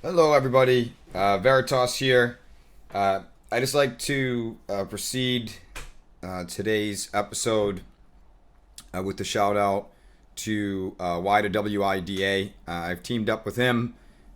Hello, everybody. Veritas here. I just like to proceed today's episode with the shout out to Wida WIDA. I've teamed up with him.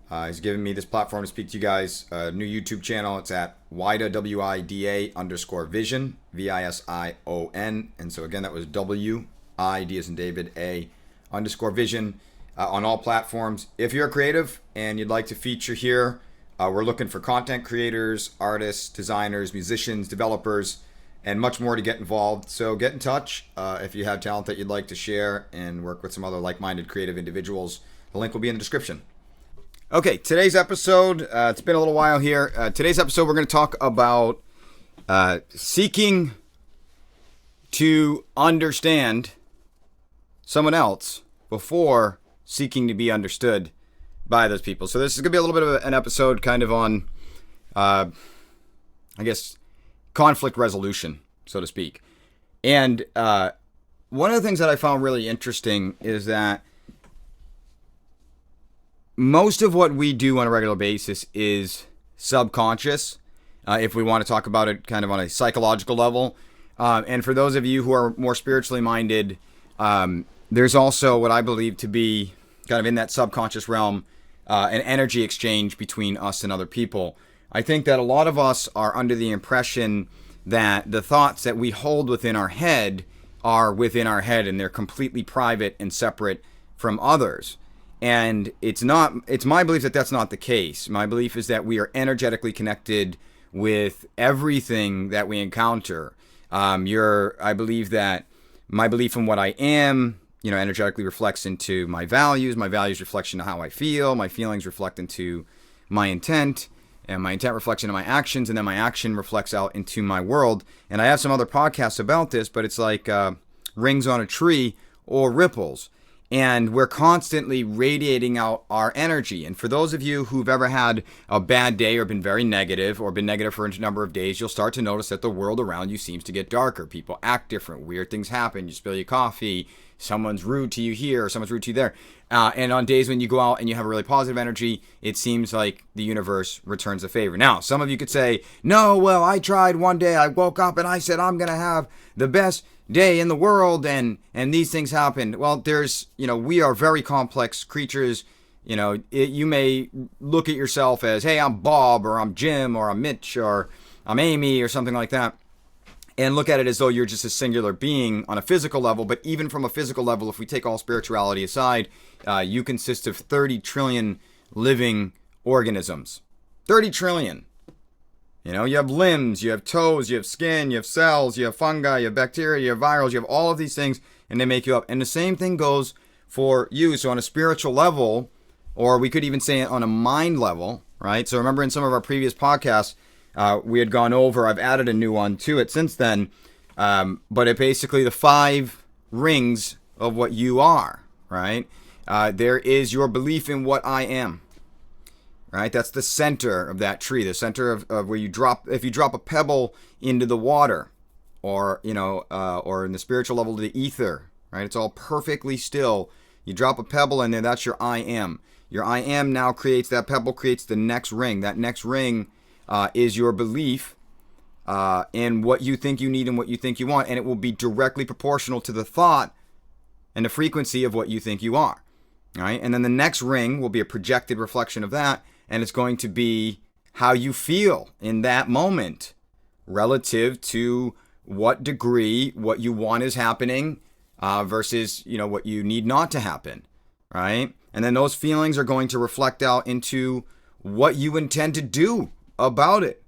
He's given me this platform to speak to you guys. New YouTube channel. It's at Wida WIDA underscore vision, VISION. And so again, that was WID as in David, A underscore vision. On all platforms. If you're a creative and you'd like to feature here, we're looking for content creators, artists, designers, musicians, developers, and much more to get involved. So get in touch if you have talent that you'd like to share and work with some other like-minded creative individuals. The link will be in the description. Okay, today's episode, it's been a little while here. Today's episode, we're going to talk about seeking to understand someone else before seeking to be understood by those people. So this is going to be a little bit of an episode kind of on, I guess, conflict resolution, so to speak. And one of the things that I found really interesting is that most of what we do on a regular basis is subconscious, if we want to talk about it kind of on a psychological level. And for those of you who are more spiritually minded, there's also what I believe to be kind of in that subconscious realm, an energy exchange between us and other people. I think that a lot of us are under the impression that the thoughts that we hold within our head are within our head and they're completely private and separate from others. And it's my belief that that's not the case. My belief is that we are energetically connected with everything that we encounter. I believe that my belief in what I am, energetically reflects into my values reflection to how I feel, my feelings reflect into my intent, and my intent reflects into my actions, and then my action reflects out into my world. And I have some other podcasts about this, but it's like rings on a tree or ripples. And we're constantly radiating out our energy. And for those of you who've ever had a bad day or been very negative or been negative for a number of days, you'll start to notice that the world around you seems to get darker. People act different. Weird things happen. You spill your coffee. Someone's rude to you here or someone's rude to you there. And on days when you go out and you have a really positive energy, it seems like the universe returns the favor. Now, some of you could say, no, well, I tried one day. I woke up and I said, I'm going to have the best day in the world, and these things happened. Well, we are very complex creatures. You may look at yourself as, hey, I'm Bob, or I'm Jim, or I'm Mitch, or I'm Amy, or something like that, and look at it as though you're just a singular being on a physical level. But even from a physical level, if we take all spirituality aside, you consist of 30 trillion living organisms. 30 trillion. You have limbs, you have toes, you have skin, you have cells, you have fungi, you have bacteria, you have virals, you have all of these things, and they make you up. And the same thing goes for you. So on a spiritual level, or we could even say it on a mind level, right? So remember in some of our previous podcasts, we had gone over, I've added a new one to it since then, but it basically the 5 rings of what you are, right? There is your belief in what I am. Right, that's the center of that tree, the center of where if you drop a pebble into the water, or or in the spiritual level, the ether, right? It's all perfectly still. You drop a pebble in there, that's your I am. Your I am now that pebble creates the next ring. That next ring is your belief in what you think you need and what you think you want, and it will be directly proportional to the thought and the frequency of what you think you are. Right, and then the next ring will be a projected reflection of that. And it's going to be how you feel in that moment relative to what degree what you want is happening versus, what you need not to happen, right? And then those feelings are going to reflect out into what you intend to do about it,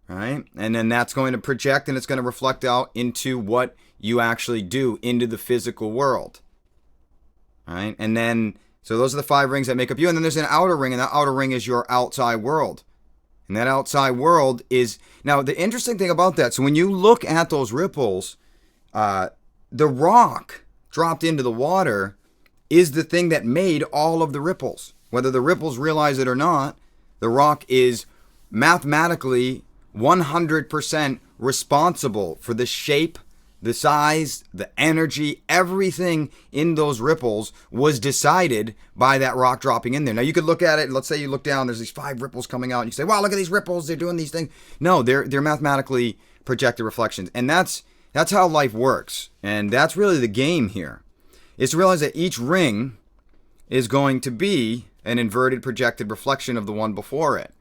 right? And then that's going to project and it's going to reflect out into what you actually do into the physical world, right? And then so those are the 5 rings that make up you. And then there's an outer ring, and that outer ring is your outside world. And that outside world is... Now, the interesting thing about that, so when you look at those ripples, the rock dropped into the water is the thing that made all of the ripples. Whether the ripples realize it or not, the rock is mathematically 100% responsible for the shape, the size, the energy, everything in those ripples was decided by that rock dropping in there. Now you could look at it, let's say you look down, there's these 5 ripples coming out, and you say, wow, look at these ripples, they're doing these things. No, they're mathematically projected reflections. And that's how life works. And that's really the game here, is to realize that each ring is going to be an inverted projected reflection of the one before it.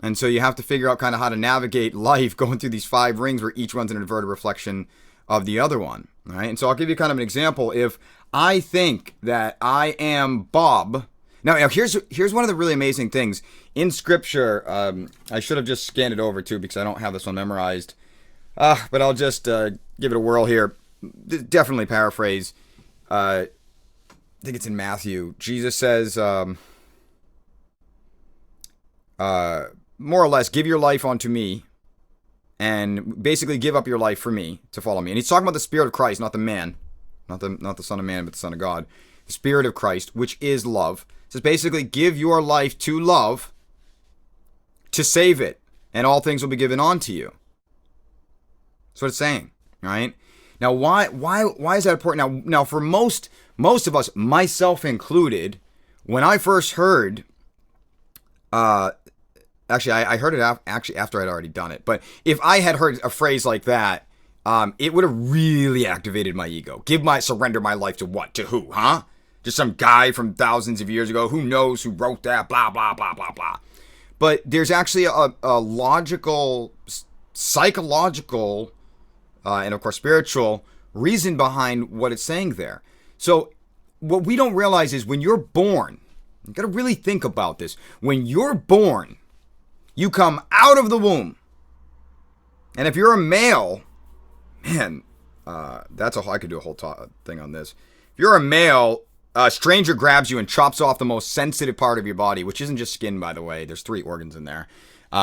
And so you have to figure out kind of how to navigate life going through these 5 rings where each one's an inverted reflection of the other one. Right? And so I'll give you kind of an example. If I think that I am Bob. Now here's one of the really amazing things. In Scripture, I should have just scanned it over too because I don't have this one memorized. But I'll just give it a whirl here. Definitely paraphrase. I think it's in Matthew. Jesus says, more or less, give your life unto me, and basically give up your life for me to follow me. And he's talking about the Spirit of Christ, not the man, not the Son of Man, but the Son of God. The Spirit of Christ, which is love. It says basically, give your life to love to save it, and all things will be given unto you. That's what it's saying, right? Now, why is that important? Now, for most of us, myself included, when I first heard, actually, I heard it after I'd already done it. But if I had heard a phrase like that, it would have really activated my ego. Surrender my life to what? To who? Huh? Just some guy from thousands of years ago. Who knows who wrote that? Blah, blah, blah, blah, blah. But there's actually a logical, psychological, and of course spiritual reason behind what it's saying there. So what we don't realize is when you're born, you got to really think about this. When you're born, you come out of the womb. And if you're a male, man, I could do a whole thing on this. If you're a male, a stranger grabs you and chops off the most sensitive part of your body, which isn't just skin, by the way. There's 3 organs in there,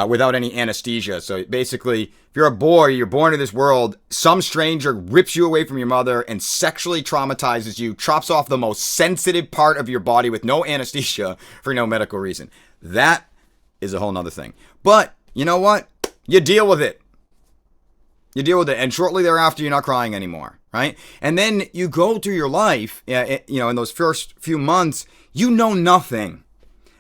without any anesthesia. So basically, if you're a boy, you're born to this world, some stranger rips you away from your mother and sexually traumatizes you, chops off the most sensitive part of your body with no anesthesia for no medical reason. That is a whole nother thing. But you know what? You deal with it. And shortly thereafter, you're not crying anymore, right? And then you go through your life, in those first few months, you know nothing.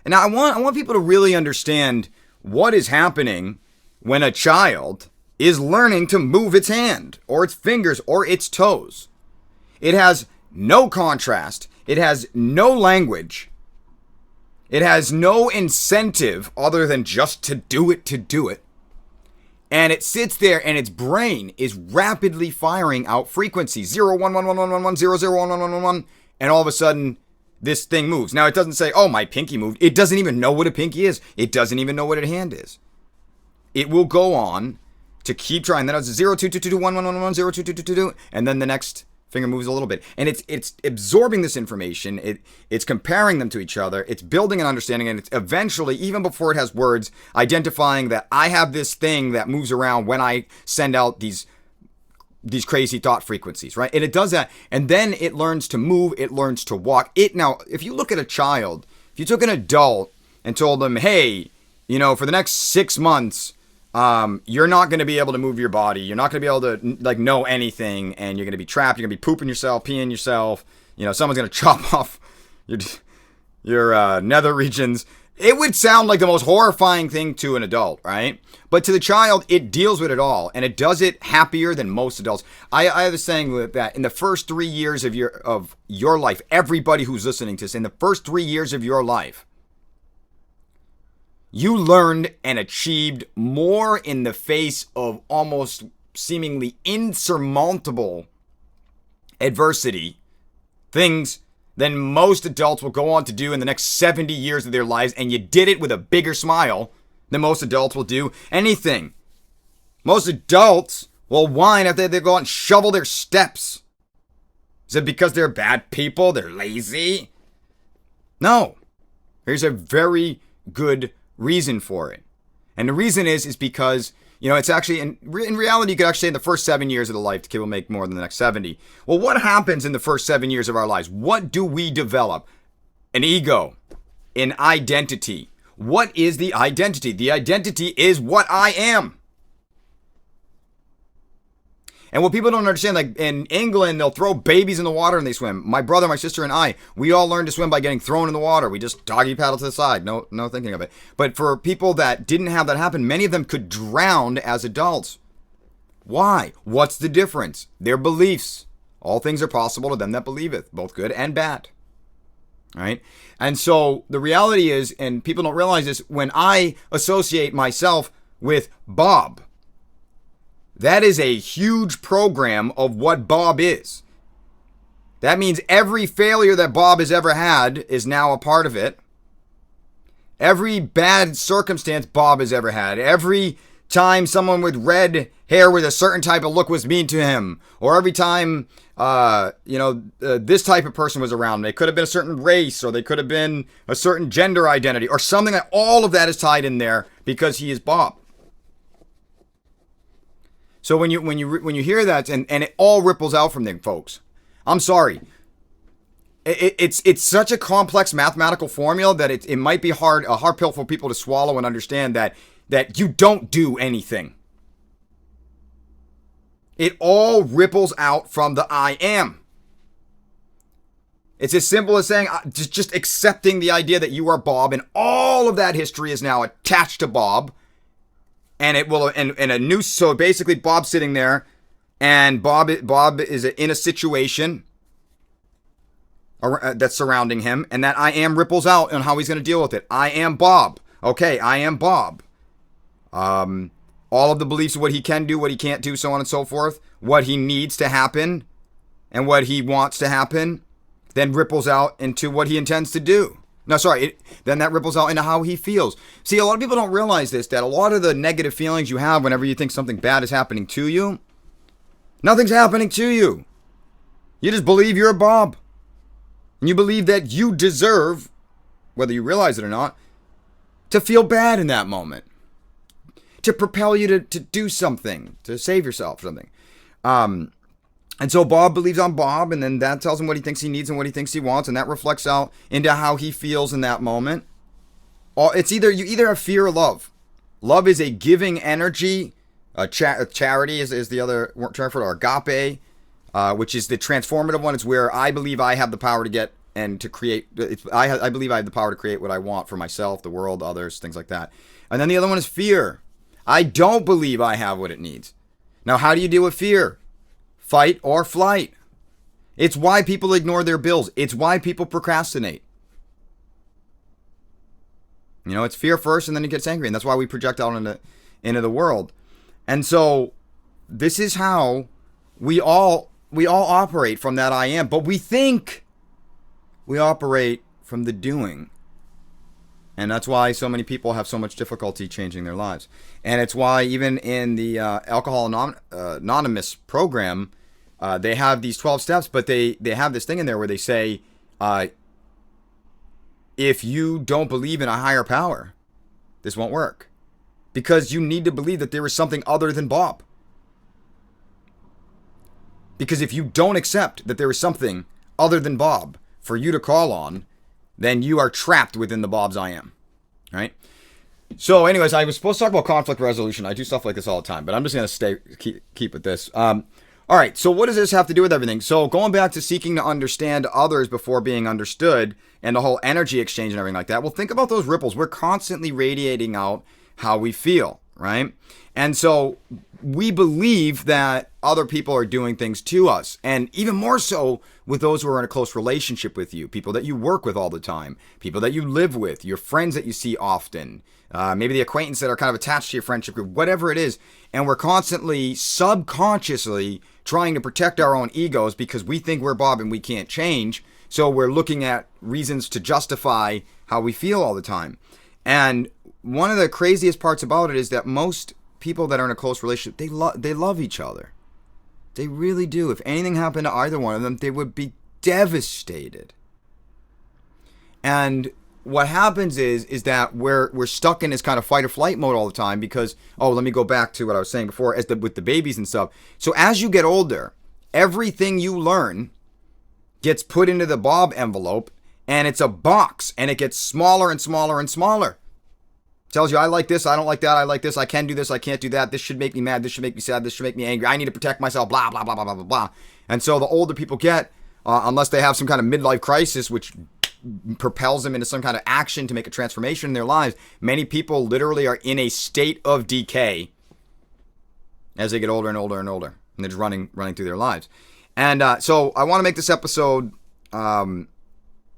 And I want people to really understand what is happening when a child is learning to move its hand or its fingers or its toes. It has no contrast. It has no language. It has no incentive other than just to do it. And it sits there and its brain is rapidly firing out frequencies. 0, 1, 1, 1, 1, 1, 1, 0, 0, 1, 1, 1, 1, 1. And all of a sudden, this thing moves. Now, it doesn't say, oh, my pinky moved. It doesn't even know what a pinky is. It doesn't even know what a hand is. It will go on to keep trying. Then it's 0, 2, 2, 2, 2, 1, 1, 1, 1, 0, 2, 2, 2, 2, 2. And then the next finger moves a little bit. And it's absorbing this information. It's comparing them to each other. It's building an understanding. And it's eventually, even before it has words, identifying that I have this thing that moves around when I send out these crazy thought frequencies, right? And it does that. And then it learns to move. It learns to walk. Now, if you look at a child, if you took an adult and told them, hey, for the next 6 months, you're not going to be able to move your body. You're not going to be able to know anything, and you're going to be trapped. You're going to be pooping yourself, peeing yourself. Someone's going to chop off your nether regions. It would sound like the most horrifying thing to an adult, right? But to the child, it deals with it all, and it does it happier than most adults. I have this saying that in the first 3 years of your life, everybody who's listening to this, in the first 3 years of your life, you learned and achieved more in the face of almost seemingly insurmountable adversity, things than most adults will go on to do in the next 70 years of their lives, and you did it with a bigger smile than most adults will do anything. Most adults will whine after they go out and shovel their steps. Is it because they're bad people? They're lazy? No. There's a very good reason for it. And the reason is because, it's actually, in reality, you could actually say in the first 7 years of the life, the kid will make more than the next 70. Well, what happens in the first 7 years of our lives? What do we develop? An ego, an identity. What is the identity? The identity is what I am. And what people don't understand, like in England, they'll throw babies in the water and they swim. My brother, my sister, and I, we all learned to swim by getting thrown in the water. We just doggy paddle to the side. No thinking of it. But for people that didn't have that happen, many of them could drown as adults. Why? What's the difference? Their beliefs. All things are possible to them that believeth, both good and bad. Right? And so the reality is, and people don't realize this, when I associate myself with Bob, that is a huge program of what Bob is. That means every failure that Bob has ever had is now a part of it. Every bad circumstance Bob has ever had. Every time someone with red hair with a certain type of look was mean to him. Or every time, this type of person was around. They could have been a certain race, or they could have been a certain gender identity, or something. Like all of that is tied in there because he is Bob. So when you hear that, and it all ripples out from there, folks. I'm sorry. It's such a complex mathematical formula that it might be a hard pill for people to swallow and understand that you don't do anything. It all ripples out from the I am. It's as simple as saying, just accepting the idea that you are Bob, and all of that history is now attached to Bob. And it will, and a new, so basically Bob's sitting there, and Bob is in a situation that's surrounding him, and that I am ripples out on how he's going to deal with it. I am Bob. Okay, I am Bob. All of the beliefs of what he can do, what he can't do, so on and so forth, what he needs to happen, and what he wants to happen, then ripples out into what he intends to do. No, sorry, then that ripples out into how he feels. See, a lot of people don't realize this, that a lot of the negative feelings you have whenever you think something bad is happening to you, nothing's happening to you. You just believe you're a Bob. And you believe that you deserve, whether you realize it or not, to feel bad in that moment. To propel you to do something, to save yourself or something. And so Bob believes on Bob, and then that tells him what he thinks he needs and what he thinks he wants, and that reflects out into how he feels in that moment. It's you either have fear or love. Love is a giving energy. Charity is the other term for it, or agape, which is the transformative one. It's where I believe I have the power to get and to create. I believe I have the power to create what I want for myself, the world, others, things like that. And then the other one is fear. I don't believe I have what it needs. Now, how do you deal with fear? Fight or flight. It's why people ignore their bills. It's why people procrastinate. It's fear first, and then it gets angry, and that's why we project out into the world. And so this is how we all operate from that I am, but we think we operate from the doing. And that's why so many people have so much difficulty changing their lives. And it's why even in the Alcohol Anonymous program, they have these 12 steps, but they have this thing in there where they say, if you don't believe in a higher power, this won't work. Because you need to believe that there is something other than Bob. Because if you don't accept that there is something other than Bob for you to call on, then you are trapped within the Bob's I am. Right? So anyways, I was supposed to talk about conflict resolution. I do stuff like this all the time, but I'm just going to keep with this. All right, so what does this have to do with everything? So going back to seeking to understand others before being understood and the whole energy exchange and everything like that, well, think about those ripples. We're constantly radiating out how we feel, right? And so we believe that other people are doing things to us, and even more so with those who are in a close relationship with you, people that you work with all the time, people that you live with, your friends that you see often, maybe the acquaintance that are kind of attached to your friendship group, whatever it is. And we're constantly, subconsciously trying to protect our own egos because we think we're Bob and we can't change. So we're looking at reasons to justify how we feel all the time. And one of the craziest parts about it is that most people that are in a close relationship, they love each other. They really do. If anything happened to either one of them, they would be devastated. And what happens is that we're stuck in this kind of fight or flight mode all the time because, let me go back to what I was saying before with the babies and stuff. So as you get older, everything you learn gets put into the Bob envelope, and it's a box, and it gets smaller and smaller and smaller. Tells you, I like this, I don't like that, I like this, I can do this, I can't do that, this should make me mad, this should make me sad, this should make me angry, I need to protect myself, blah, blah, blah, blah, blah, blah, blah. And so the older people get, unless they have some kind of midlife crisis, which propels them into some kind of action to make a transformation in their lives, many people literally are in a state of decay as they get older and older and older. And they're just running through their lives. And so I want to make this episode, I'm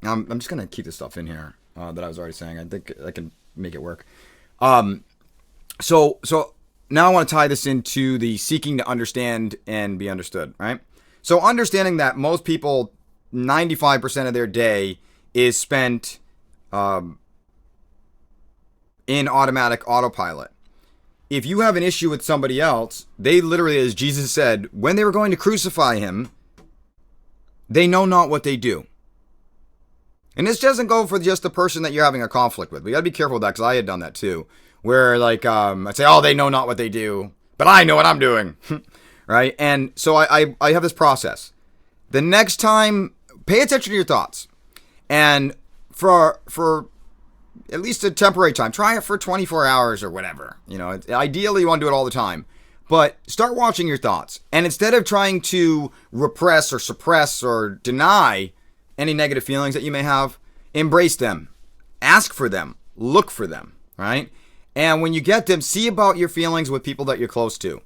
just going to keep this stuff in here that I was already saying. I think I can make it work. So now I want to tie this into the seeking to understand and be understood, right? So understanding that most people, 95% of their day is spent in automatic autopilot. If you have an issue with somebody else, they literally, as Jesus said, when they were going to crucify him, they know not what they do. And this doesn't go for just the person that you're having a conflict with. We got to be careful with that, because I had done that too. Where like, I'd say, oh, they know not what they do, but I know what I'm doing. Right? And so I have this process. The next time, pay attention to your thoughts. And for at least a temporary time, try it for 24 hours or whatever. You know, ideally you want to do it all the time. But start watching your thoughts. And instead of trying to repress or suppress or deny any negative feelings that you may have, embrace them. Ask for them. Look for them. Right? And when you get them, see about your feelings with people that you're close to.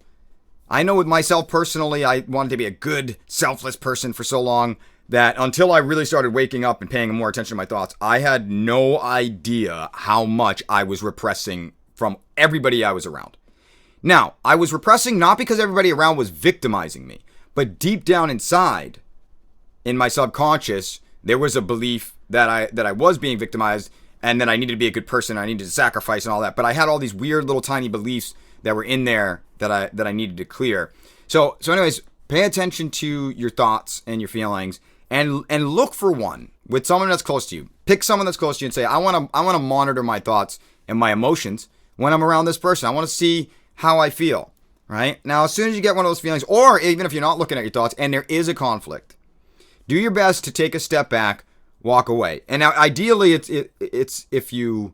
I know with myself personally, I wanted to be a good, selfless person for so long that until I really started waking up and paying more attention to my thoughts, I had no idea how much I was repressing from everybody I was around. Now, I was repressing not because everybody around was victimizing me, but deep down inside, in my subconscious, there was a belief that I was being victimized and that I needed to be a good person, I needed to sacrifice and all that. But I had all these weird little tiny beliefs that were in there that I needed to clear. So anyways, pay attention to your thoughts and your feelings, and look for one with someone that's close to you. Pick someone that's close to you and say, I want to monitor my thoughts and my emotions when I'm around this person. I want to see how I feel. Right? Now, as soon as you get one of those feelings, or even if you're not looking at your thoughts and there is a conflict, do your best to take a step back, walk away. And now, ideally, it's if you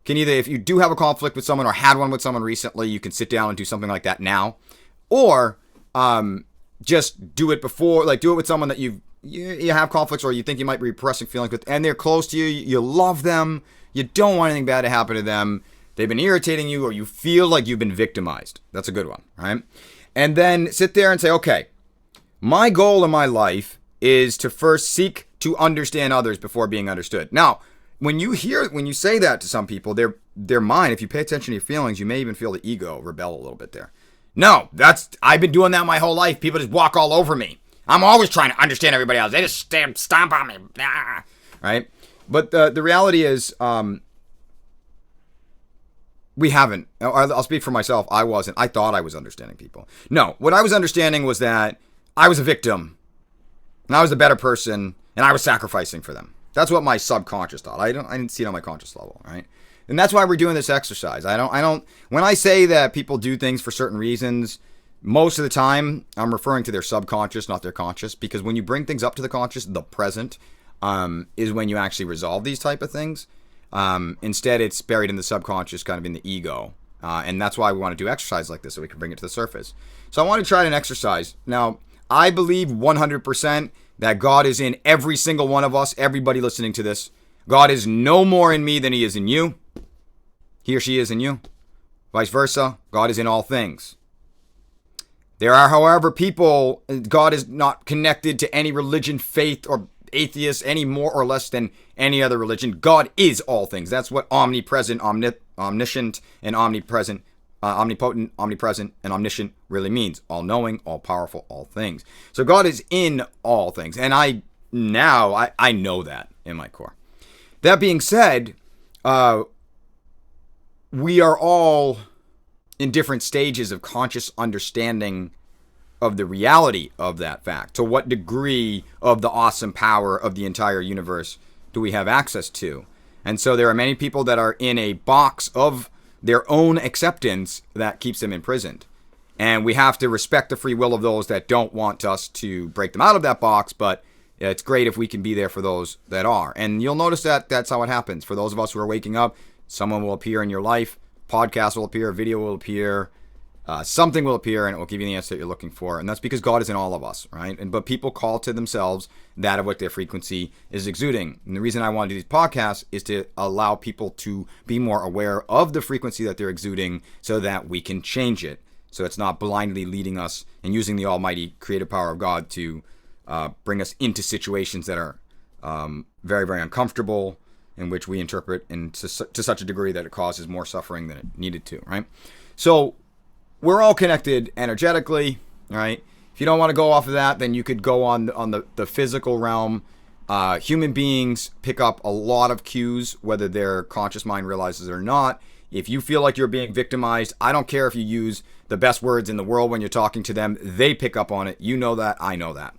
can either, if you do have a conflict with someone or had one with someone recently, you can sit down and do something like that now, or just do it before, like do it with someone that you have conflicts or you think you might be repressing feelings with, and they're close to you, you love them, you don't want anything bad to happen to them, they've been irritating you, or you feel like you've been victimized. That's a good one, right? And then sit there and say, okay, my goal in my life is to first seek to understand others before being understood. Now, when you say that to some people, their mind, if you pay attention to your feelings, you may even feel the ego rebel a little bit there. No, I've been doing that my whole life. People just walk all over me. I'm always trying to understand everybody else. They just stomp on me. Right? But the reality is, we haven't. I'll speak for myself. I wasn't. I thought I was understanding people. No, what I was understanding was that I was a victim, and I was the better person, and I was sacrificing for them. That's what my subconscious thought. I didn't see it on my conscious level, right? And that's why we're doing this exercise. I don't, when I say that people do things for certain reasons, most of the time I'm referring to their subconscious, not their conscious, because when you bring things up to the conscious, the present, is when you actually resolve these type of things. Instead, it's buried in the subconscious, kind of in the ego. And that's why we want to do exercise like this, so we can bring it to the surface. So I want to try an exercise. Now, I believe 100% that God is in every single one of us, everybody listening to this. God is no more in me than he is in you. He or she is in you. Vice versa, God is in all things. There are, however, people, God is not connected to any religion, faith, or atheist any more or less than any other religion. God is all things. That's what omnipresent, omniscient, and omnipresent, omnipotent, omnipresent, and omniscient really means. All-knowing, all-powerful, all things. So God is in all things. And I know that in my core. That being said, we are all in different stages of conscious understanding of the reality of that fact. To what degree of the awesome power of the entire universe do we have access to? And so there are many people that are in a box of their own acceptance that keeps them imprisoned. And we have to respect the free will of those that don't want us to break them out of that box, but it's great if we can be there for those that are. And you'll notice that that's how it happens. For those of us who are waking up, Someone will appear in your life, podcast will appear, video will appear, something will appear, and it will give you the answer that you're looking for. And that's because God is in all of us, right? But people call to themselves that of what their frequency is exuding. And the reason I want to do these podcasts is to allow people to be more aware of the frequency that they're exuding so that we can change it. So it's not blindly leading us and using the almighty creative power of God to bring us into situations that are very, very uncomfortable, in which we interpret to such a degree that it causes more suffering than it needed to, right? So we're all connected energetically, right? If you don't want to go off of that, then you could go on the physical realm. Human beings pick up a lot of cues, whether their conscious mind realizes it or not. If you feel like you're being victimized, I don't care if you use the best words in the world when you're talking to them. They pick up on it. You know that. I know that.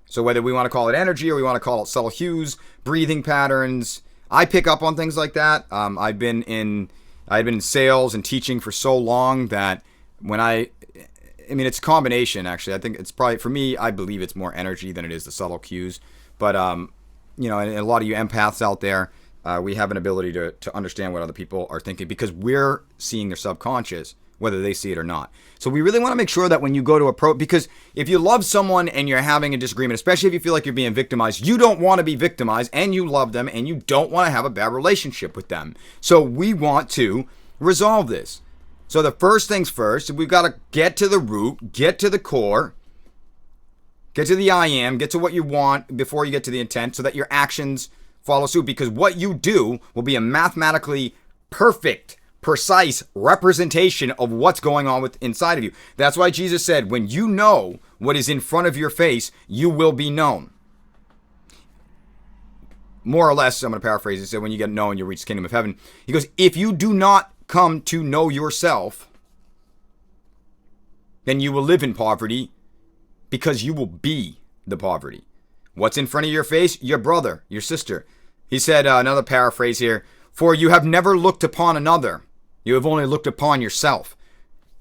So whether we want to call it energy or we want to call it subtle hues, breathing patterns, I pick up on things like that. I've been in sales and teaching for so long that when I mean, it's a combination, actually. I think it's probably, for me, I believe it's more energy than it is the subtle cues. But, and a lot of you empaths out there, we have an ability to understand what other people are thinking because we're seeing their subconscious, whether they see it or not. So we really want to make sure that when you go to approach, because if you love someone and you're having a disagreement, especially if you feel like you're being victimized, you don't want to be victimized and you love them and you don't want to have a bad relationship with them. So we want to resolve this. So the first things first, we've got to get to the root, get to the core, get to the I am, get to what you want before you get to the intent so that your actions follow suit, because what you do will be a mathematically perfect, precise representation of what's going on inside of you. That's why Jesus said, when you know what is in front of your face, you will be known. More or less, I'm going to paraphrase it. He said, when you get known, you'll reach the kingdom of heaven. He goes, if you do not come to know yourself, then you will live in poverty because you will be the poverty. What's in front of your face? Your brother, your sister. He said, another paraphrase here, for you have never looked upon another. You have only looked upon yourself.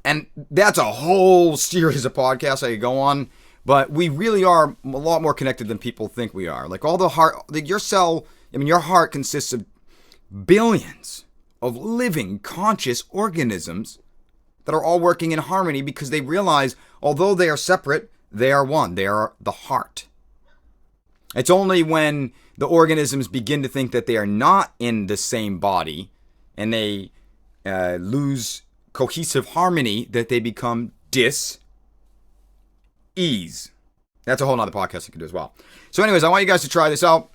And that's a whole series of podcasts I could go on. But we really are a lot more connected than people think we are. Like all the heart, your heart consists of billions of living, conscious organisms that are all working in harmony because they realize, although they are separate, they are one. They are the heart. It's only when the organisms begin to think that they are not in the same body and they lose cohesive harmony that they become dis-ease. That's a whole nother podcast I could do as well. So anyways, I want you guys to try this out.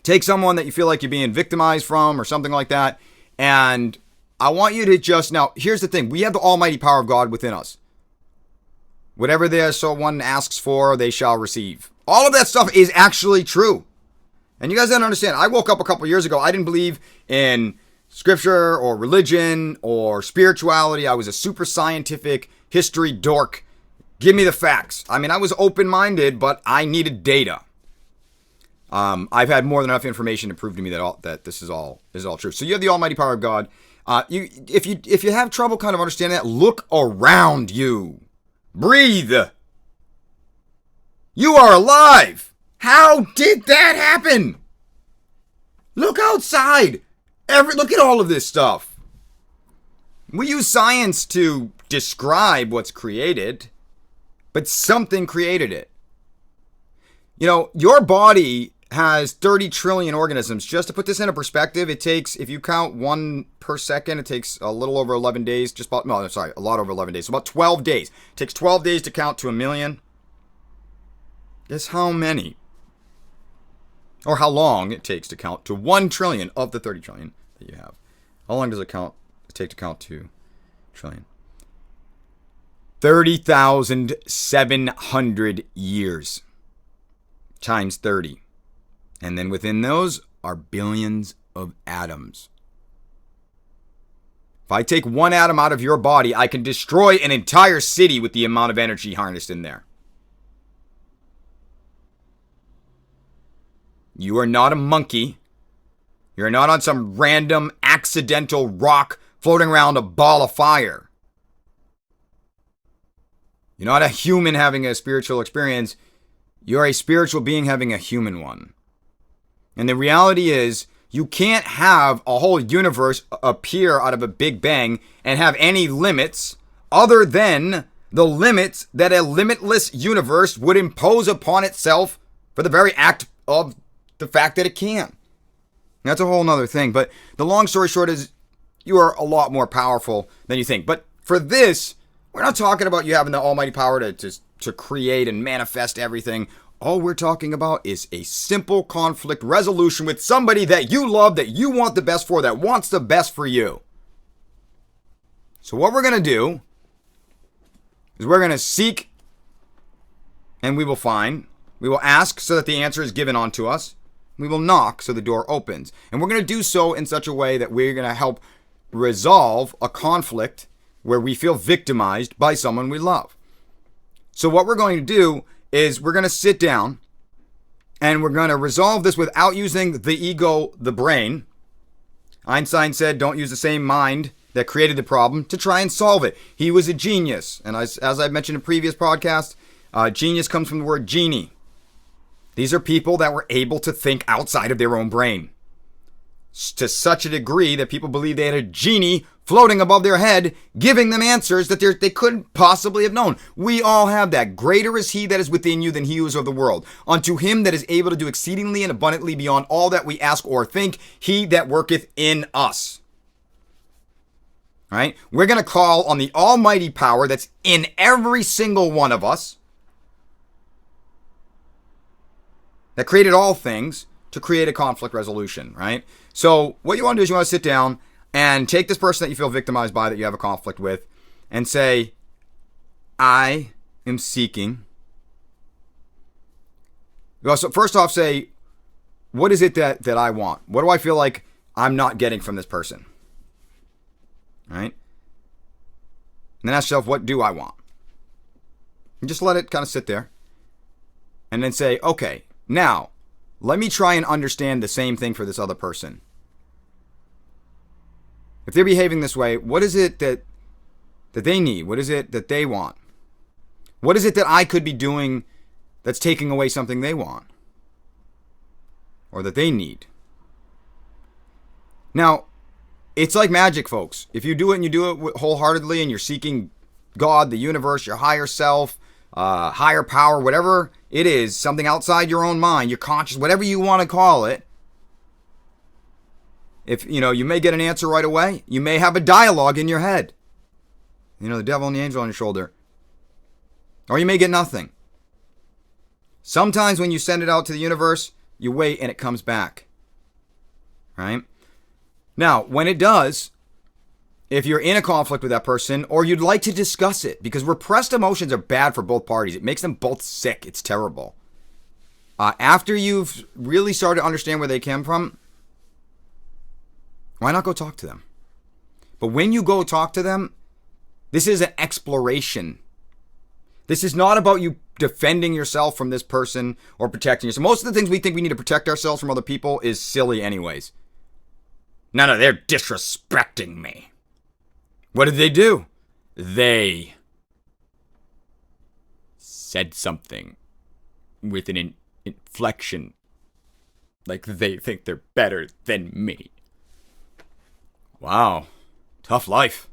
Take someone that you feel like you're being victimized from or something like that. And I want you to just, now, here's the thing. We have the almighty power of God within us. Whatever one asks for, they shall receive. All of that stuff is actually true. And you guys don't understand. I woke up a couple years ago. I didn't believe in scripture or religion or spirituality. I was a super scientific history dork. Give me the facts. I mean, I was open-minded, but I needed data. I've had more than enough information to prove to me that this is all true. So you have the almighty power of God. If you have trouble kind of understanding that, look around you. Breathe. You are alive. How did that happen? Look outside. Look at all of this stuff. We use science to describe what's created, but something created it. You know, your body has 30 trillion organisms. Just to put this into perspective, it takes, if you count one per second, it takes a little over 11 days, a lot over 11 days. So about 12 days. It takes 12 days to count to a million. Guess how many? Or how long it takes to count to 1 trillion of the 30 trillion that you have. How long does it take to count to trillion? 30,700 years times 30. And then within those are billions of atoms. If I take one atom out of your body, I can destroy an entire city with the amount of energy harnessed in there. You are not a monkey. You're not on some random accidental rock floating around a ball of fire. You're not a human having a spiritual experience. You're a spiritual being having a human one. And the reality is, You can't have a whole universe appear out of a Big Bang and have any limits other than the limits that a limitless universe would impose upon itself for the very act of the fact that it can. That's a whole nother thing. But the long story short is you are a lot more powerful than you think. But for this, we're not talking about you having the almighty power to create and manifest everything. All we're talking about is a simple conflict resolution with somebody that you love, that you want the best for, that wants the best for you. So what we're going to do is we're going to seek and we will find. We will ask so that the answer is given unto us. We will knock so the door opens. And we're going to do so in such a way that we're going to help resolve a conflict where we feel victimized by someone we love. So what we're going to do is we're going to sit down and we're going to resolve this without using the ego, the brain. Einstein said, don't use the same mind that created the problem to try and solve it. He was a genius. And as I've mentioned in previous podcasts, genius comes from the word genie. These are people that were able to think outside of their own brain to such a degree that people believe they had a genie floating above their head, giving them answers that they couldn't possibly have known. We all have that. Greater is he that is within you than he who is of the world. Unto him that is able to do exceedingly and abundantly beyond all that we ask or think, he that worketh in us. All right? We're going to call on the almighty power that's in every single one of us, that created all things, to create a conflict resolution, right? So what you want to do is you want to sit down and take this person that you feel victimized by, that you have a conflict with, and say, I am seeking. So first off, say, what is it that I want? What do I feel like I'm not getting from this person? Right? And then ask yourself, what do I want? And just let it kind of sit there. And then say, okay, now, let me try and understand the same thing for this other person. If they're behaving this way, what is it that they need? What is it that they want? What is it that I could be doing that's taking away something they want or that they need? Now, it's like magic, folks. If you do it and you do it wholeheartedly and you're seeking God, the universe, your higher self, higher power, whatever it is, something outside your own mind, your conscious, whatever you want to call it. If, you may get an answer right away. You may have a dialogue in your head. The devil and the angel on your shoulder. Or you may get nothing. Sometimes when you send it out to the universe, you wait and it comes back. Right? Now, when it does, if you're in a conflict with that person, or you'd like to discuss it, because repressed emotions are bad for both parties. It makes them both sick. It's terrible. After you've really started to understand where they came from, why not go talk to them? But when you go talk to them, this is an exploration. This is not about you defending yourself from this person or protecting yourself. Most of the things we think we need to protect ourselves from other people is silly anyways. No, they're disrespecting me. What did they do? They said something with an inflection like they think they're better than me. Wow. Tough life.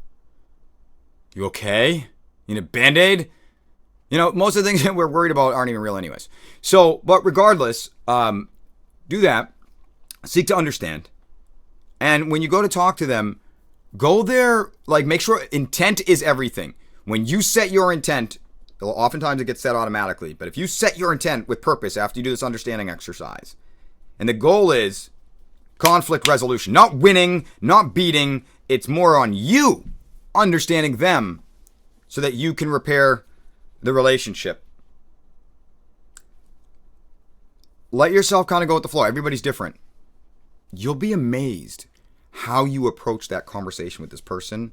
You okay? You need a Band-Aid? Most of the things that we're worried about aren't even real anyways. So, but regardless, do that. Seek to understand. And when you go to talk to them, go there, make sure intent is everything. When you set your intent, oftentimes it gets set automatically, but if you set your intent with purpose after you do this understanding exercise, and the goal is conflict resolution, not winning, not beating, it's more on you understanding them so that you can repair the relationship. Let yourself kind of go with the flow. Everybody's different. You'll be amazed how you approach that conversation with this person,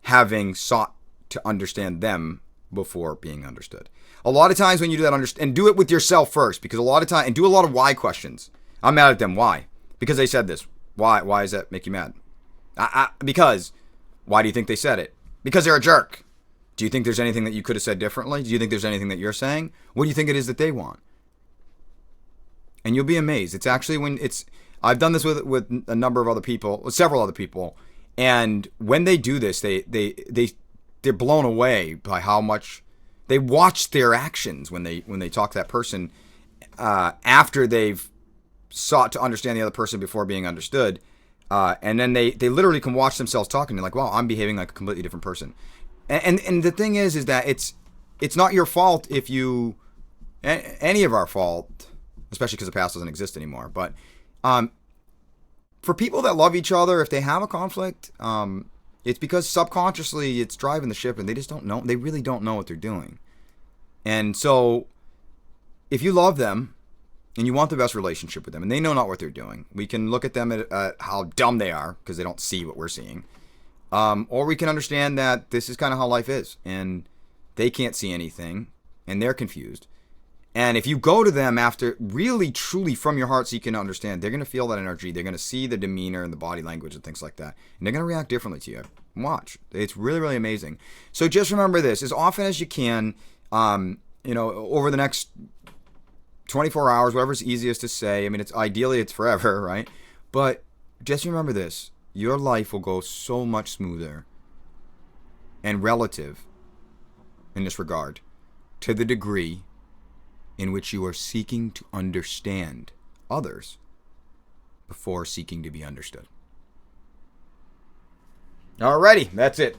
having sought to understand them before being understood. A lot of times when you do that, and do it with yourself first, because a lot of time, and do a lot of why questions. I'm mad at them. Why? Because they said this. Why does that make you mad? Because. Why do you think they said it? Because they're a jerk. Do you think there's anything that you could have said differently? Do you think there's anything that you're saying? What do you think it is that they want? And you'll be amazed. It's actually when it's I've done this with a number of other people, with several other people, and when they do this, they're blown away by how much they watch their actions when they talk to that person after they've sought to understand the other person before being understood, and then they literally can watch themselves talking. They're like, "Wow, I'm behaving like a completely different person." And the thing is that it's not your fault if you any of our fault, especially because the past doesn't exist anymore. But for people that love each other, if they have a conflict, it's because subconsciously it's driving the ship, and they just don't know. They really don't know what they're doing. And so, if you love them and you want the best relationship with them, and they know not what they're doing, we can look at them at how dumb they are because they don't see what we're seeing. Or we can understand that this is kind of how life is, and they can't see anything, and they're confused. And if you go to them after really, truly from your heart so you can understand, they're going to feel that energy. They're going to see the demeanor and the body language and things like that. And they're going to react differently to you. Watch. It's really, really amazing. So just remember this. As often as you can, over the next 24 hours, whatever's easiest to say. I mean, ideally it's forever, right? But just remember this. Your life will go so much smoother and relative in this regard to the degree in which you are seeking to understand others before seeking to be understood. Alrighty, that's it.